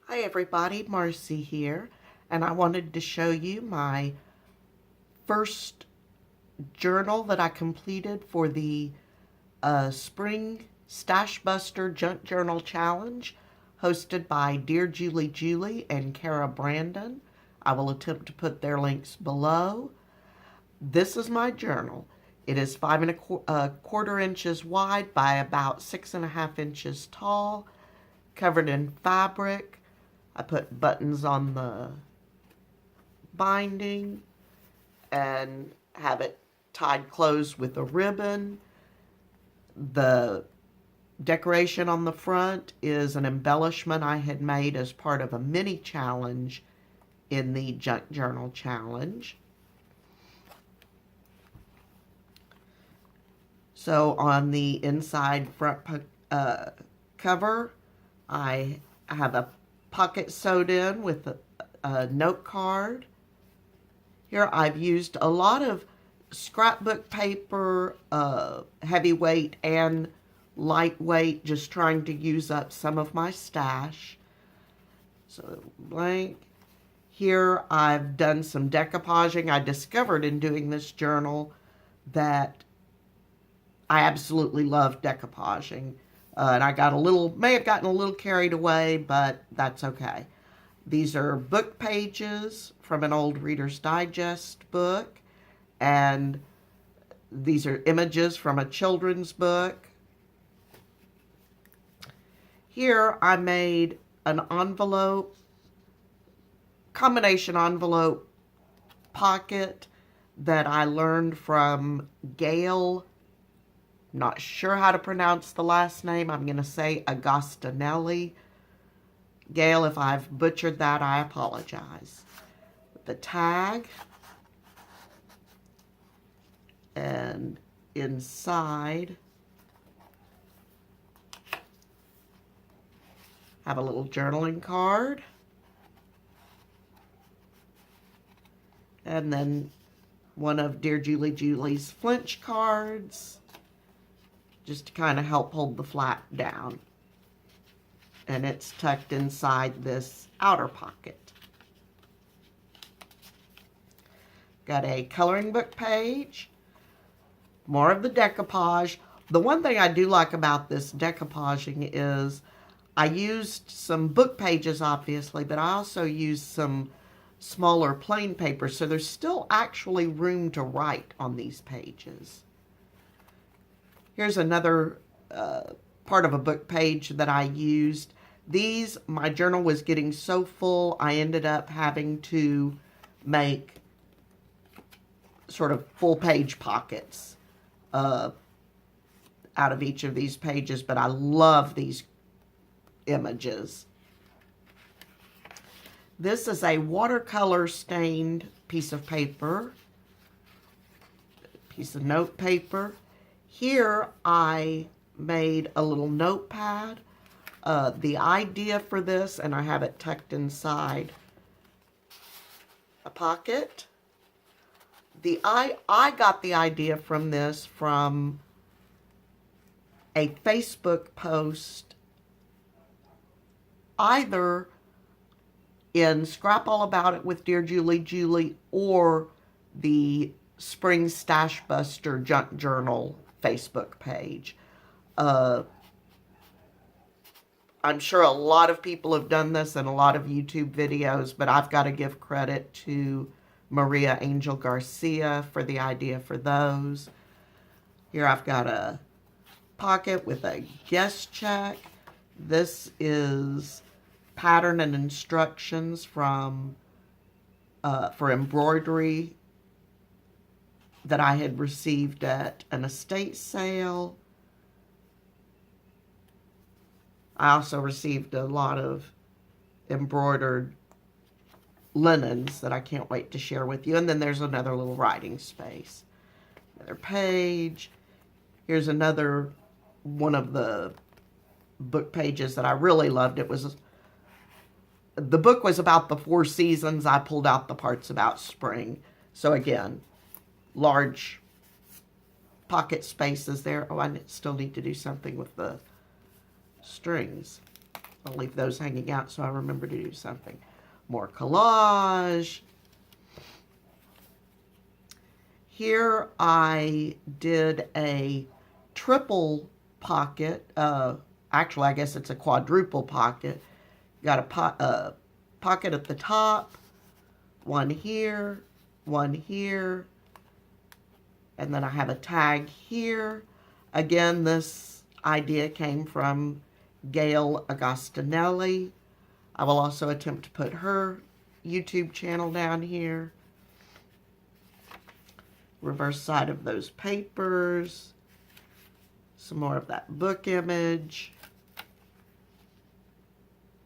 Hi everybody, Marcy here, and I wanted to show you my first journal that I completed for the Spring Stashbuster Junk Journal Challenge hosted by Dear Julie and Kara Brandon. I will attempt to put their links below. This is my journal. It is 5¼ inches wide by about 6½ inches tall, covered in fabric. I put buttons on the binding and have it tied closed with a ribbon. The decoration on the front is an embellishment I had made as part of a mini challenge in the Junk Journal Challenge. So on the inside front cover, I have a pocket sewed in with a note card. Here I've used a lot of scrapbook paper, heavyweight and lightweight, just trying to use up some of my stash. So blank. Here I've done some decoupaging. I discovered in doing this journal that I absolutely love decoupaging. And I may have gotten a little carried away, but that's okay. These are book pages from an old Reader's Digest book, and these are images from a children's book. Here I made an combination envelope pocket that I learned from Gail. Not sure how to pronounce the last name. I'm going to say Agostinelli. Gail, if I've butchered that, I apologize. The tag. And inside, have a little journaling card. And then one of Dear Julie's flinch cards, just to kind of help hold the flap down. And it's tucked inside this outer pocket. Got a coloring book page, more of the decoupage. The one thing I do like about this decoupaging is I used some book pages, obviously, but I also used some smaller plain paper, so there's still actually room to write on these pages. Here's another part of a book page that I used. My journal was getting so full, I ended up having to make sort of full page pockets out of each of these pages, but I love these images. This is a watercolor stained piece of paper, piece of note paper. Here I made a little notepad. The idea for this, and I have it tucked inside a pocket. I got the idea from this from a Facebook post, either in Scrap All About It with Dear Julie or the Spring Stashbuster Junk Journal Facebook page. I'm sure a lot of people have done this in a lot of YouTube videos, but I've got to give credit to Maria Angel Garcia for the idea for those. Here I've got a pocket with a guest check. This is pattern and instructions for embroidery that I had received at an estate sale. I also received a lot of embroidered linens that I can't wait to share with you. And then there's another little writing space. Another page. Here's another one of the book pages that I really loved. The book was about the 4 seasons. I pulled out the parts about spring. So again, large pocket spaces there. Oh, I still need to do something with the strings. I'll leave those hanging out so I remember to do something. More collage. Here I did a triple pocket. Actually, I guess it's a quadruple pocket. Got a pocket at the top, one here, and then I have a tag here. Again, this idea came from Gail Agostinelli. I will also attempt to put her YouTube channel down here. Reverse side of those papers. Some more of that book image.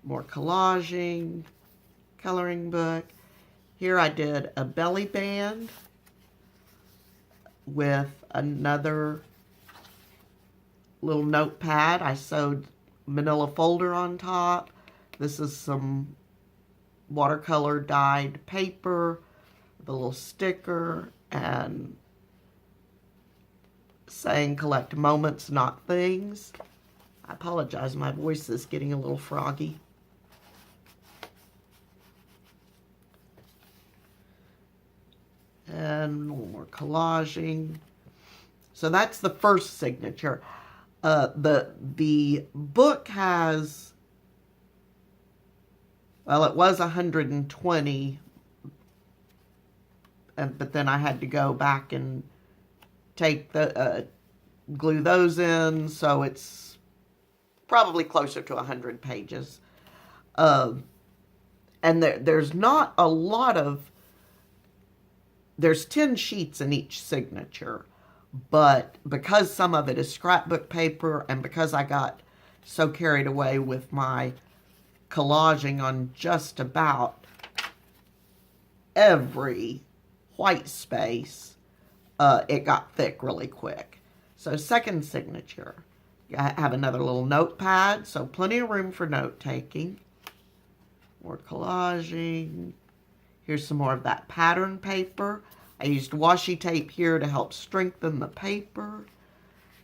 More collaging. Coloring book. Here I did a belly band with another little notepad. I sewed manila folder on top. This is some watercolor dyed paper, the little sticker, and saying collect moments, not things. I apologize, my voice is getting a little froggy. And more collaging. So that's the first signature. The book has, well, it was 120, but then I had to go back and take the glue those in, so it's probably closer to 100 pages. And there's not a lot of, there's 10 sheets in each signature, but because some of it is scrapbook paper and because I got so carried away with my collaging on just about every white space, it got thick really quick. So second signature, I have another little notepad, so plenty of room for note taking. More collaging. Here's some more of that pattern paper. I used washi tape here to help strengthen the paper.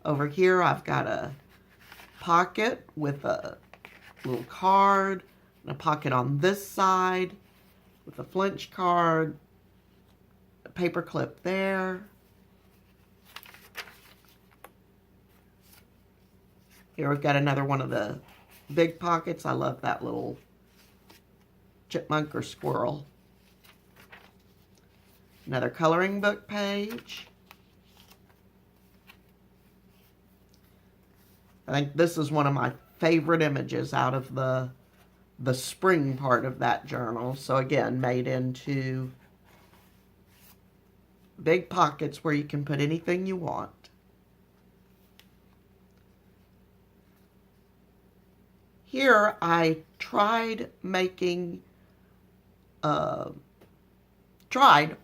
Over here I've got a pocket with a little card, and a pocket on this side with a flinch card, a paper clip there. Here we've got another one of the big pockets. I love that little chipmunk or squirrel. Another coloring book page. I think this is one of my favorite images out of the spring part of that journal. So again, made into big pockets where you can put anything you want. Here I tried making,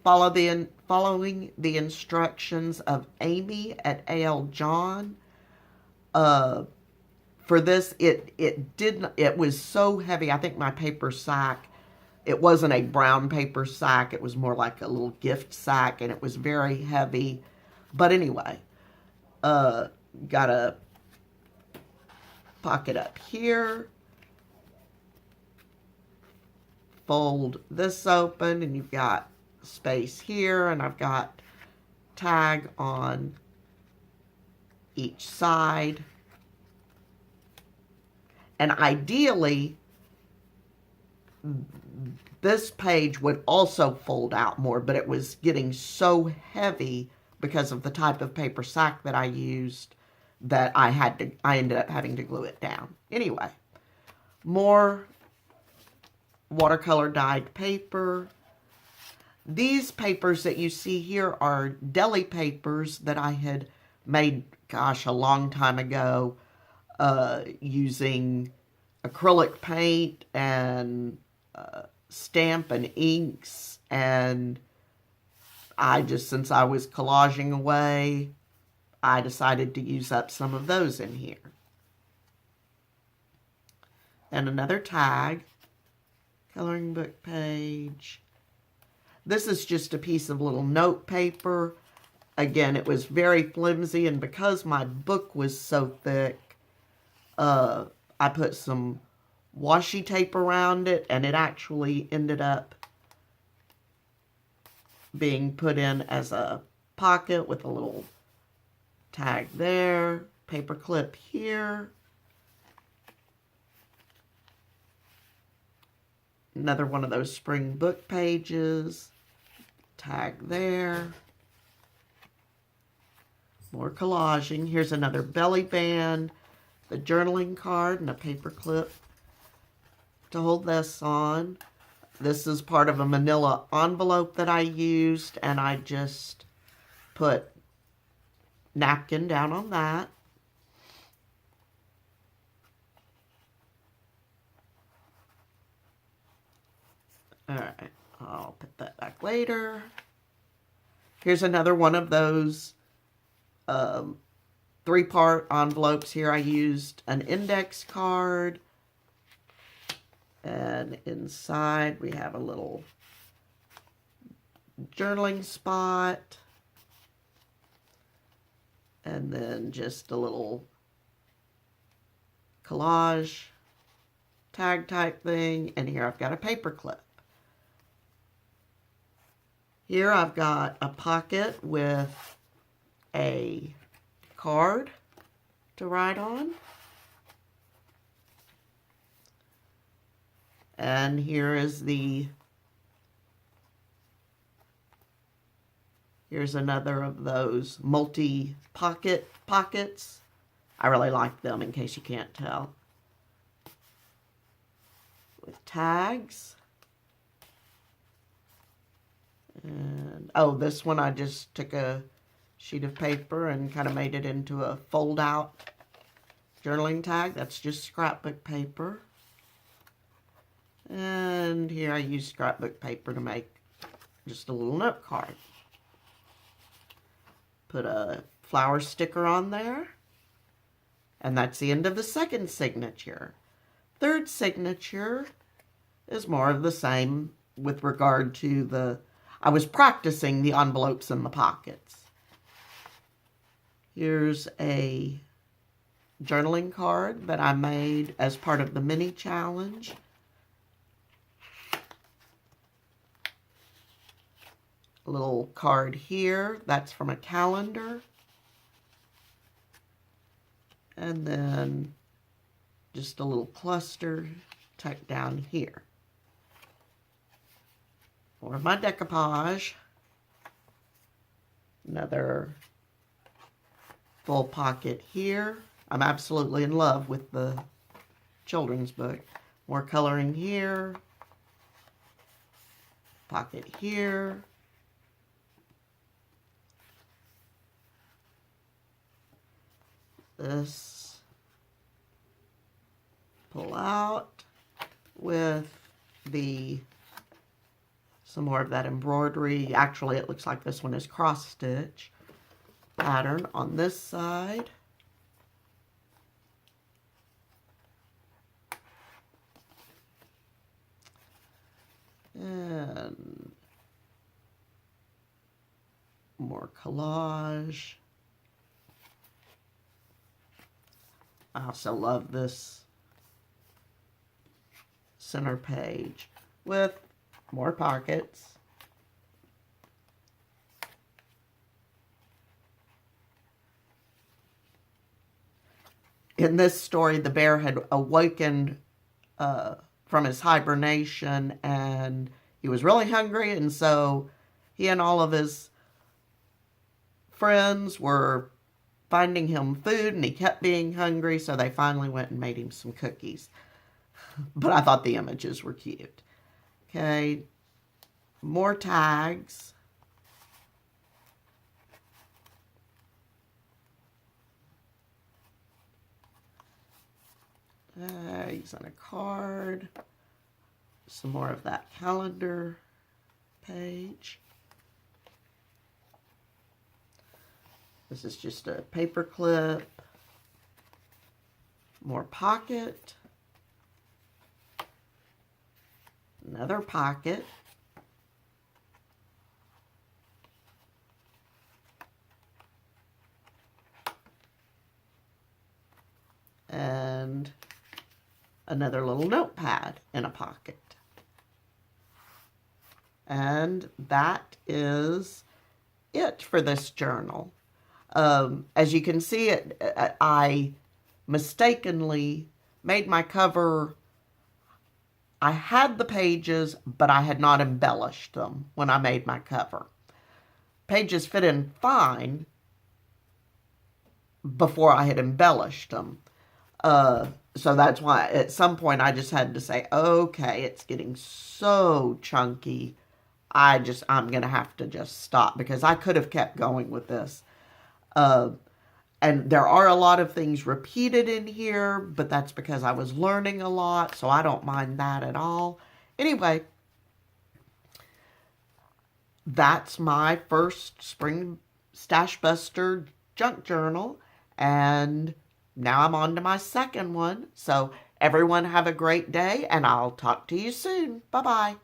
following the instructions of Amy at A.L. John. For this, it was so heavy. I think my paper sack, it wasn't a brown paper sack. It was more like a little gift sack, and it was very heavy. But anyway, got a pocket up here. Fold this open, and you've got space here, and I've got tag on each side. And ideally, this page would also fold out more, but it was getting so heavy because of the type of paper sack that I used that I ended up having to glue it down. Anyway, more watercolor dyed paper. These papers that you see here are deli papers that I had made, gosh, a long time ago, using acrylic paint and stamp and inks, and since I was collaging away, I decided to use up some of those in here. And another tag, coloring book page. This is just a piece of little note paper. Again, it was very flimsy, and because my book was so thick, I put some washi tape around it, and it actually ended up being put in as a pocket with a little tag there, paper clip here, another one of those spring book pages, tag there, more collaging. Here's another belly band, the journaling card, and a paper clip to hold this on. This is part of a manila envelope that I used, and I just put napkin down on that. Alright, I'll put that back later. Here's another one of those 3-part envelopes. Here I used an index card, and inside we have a little journaling spot, and then just a little collage tag type thing, and here I've got a paper clip. Here I've got a pocket with a card to write on. And here is here's another of those multi-pocket pockets. I really like them, in case you can't tell. With tags. And, oh, this one I just took a sheet of paper and kind of made it into a fold-out journaling tag. That's just scrapbook paper. And here I use scrapbook paper to make just a little note card. Put a flower sticker on there. And that's the end of the second signature. Third signature is more of the same with regard to I was practicing the envelopes and the pockets. Here's a journaling card that I made as part of the mini challenge. A little card here, that's from a calendar. And then just a little cluster tucked down here. More of my decoupage. Another full pocket here. I'm absolutely in love with the children's book. More coloring here. Pocket here. This pull out with some more of that embroidery. Actually, it looks like this one is cross stitch pattern on this side. And more collage. I also love this center page with more pockets. In this story, the bear had awoken from his hibernation, and he was really hungry, and so he and all of his friends were finding him food, and he kept being hungry, so they finally went and made him some cookies. But I thought the images were cute. Okay, more tags. Using a card. Some more of that calendar page. This is just a paper clip. More pocket. Another pocket. And another little notepad in a pocket. And that is it for this journal. As you can see, I mistakenly made my cover. I had the pages, but I had not embellished them when I made my cover. Pages fit in fine before I had embellished them. So that's why at some point I just had to say, okay, it's getting so chunky. I'm going to have to just stop, because I could have kept going with this. And there are a lot of things repeated in here, but that's because I was learning a lot, so I don't mind that at all. Anyway, that's my first Spring Stashbuster junk journal, and now I'm on to my second one. So everyone have a great day, and I'll talk to you soon. Bye-bye.